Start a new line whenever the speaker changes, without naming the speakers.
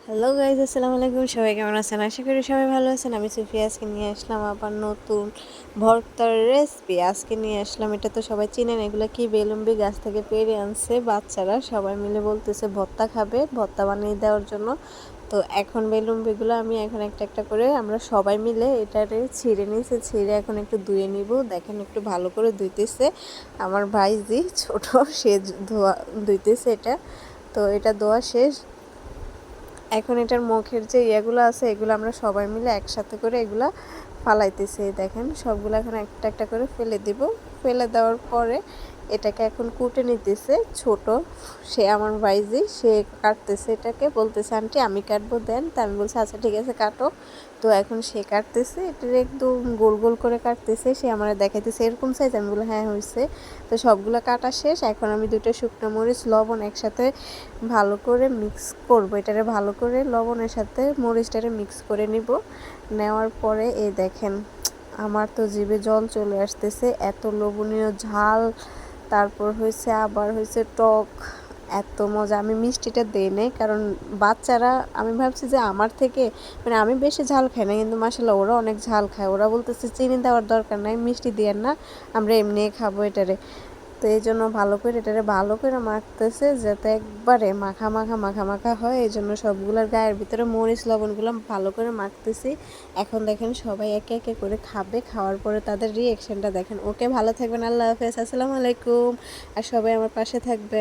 Hello guys, আসসালামু আলাইকুম। সবাই কেমন আছেন? আশা করি সবাই ভালো আছেন। আমি সুফিয়া আজকে নিয়ে আসলাম আবার নতুন ভর্তার রেসিপি। আজকে নিয়ে আসলাম, এটা তো সবাই চিনেন, এগুলো কি বেলুম্বি গাছ থেকে পেড়ে আনছে বাচ্চারা, সবাই মিলে বলতেছে ভর্তা খাবে, ভর্তা বানিয়ে দেওয়ার জন্য। তো এখন বেলুম্বিগুলো আমি এখন একটা একটা করে আমরা সবাই মিলে এটারে ছিঁড়ে নিয়েছি, ছিঁড়ে এখন একটু ধুয়ে নিব। দেখেন একটু ভালো করে ধুইতেছে আমার ভাইজি ছোট, সে ধুইতেছে এটা। তো এটা ধোয়া শেষ। এখন এটার মুখের যে ইয়েগুলো আছে এগুলো আমরা সবাই মিলে একসাথে করে এগুলা ফালাইতেছি। দেখেন সবগুলো এখন একটা একটা করে ফেলে দিব। ফেলে দেওয়ার পরে এটাকে এখন কুটে নিতেছে ছোট, সে আমার ভাইজি, সে কাটতেছে, এটাকে বলতেছে আন্টি আমি কাটবো দেন। তা আমি বলছি আচ্ছা ঠিক আছে কাটো। তো এখন সে কাটতেছে, এটা একদম গোল গোল করে কাটতেছে, সে আমার দেখাইতেছে এরকম সাইজ। আমি বলি হ্যাঁ হয়েছে। তো সবগুলো কাটা শেষ। এখন আমি দুটো শুকনো মরিচ লবণ একসাথে ভালো করে মিক্স করব, এটারে ভালো করে লবণের সাথে মরিচটারে মিক্স করে নিব। নেওয়ার পরে এই দেখেন আমার তো জিভে জল চলে আসতেছে, এত লোভনীয় ঝাল, তারপর হয়েছে আবার হয়েছে টক, এত মজা। আমি মিষ্টিটা দিই নাই কারণ বাচ্চারা, আমি ভাবছি যে আমার থেকে মানে আমি বেশি ঝাল খাই না, কিন্তু মাশাআল্লাহ ওরা অনেক ঝাল খায়। ওরা বলতেছে চিনি দেওয়ার দরকার নাই, মিষ্টি দিয়েন না, আমরা এমনিই খাবো এটারে। তো এই জন্য ভালো করে এটারে ভালো করে মাখতেছে যাতে একবারে মাখা মাখা মাখা মাখা হয়। এই জন্য সবগুলোর গায়ের ভিতরে মরিচ লবণগুলো ভালো করে মাখতেছি। এখন দেখেন সবাই একে একে করে খাবে, খাওয়ার পরে তাদের রিয়েকশনটা দেখেন। ওকে, ভালো থাকবেন, আল্লাহ হাফেজ, আসসালামু আলাইকুম। আর সবাই আমার পাশে থাকবে।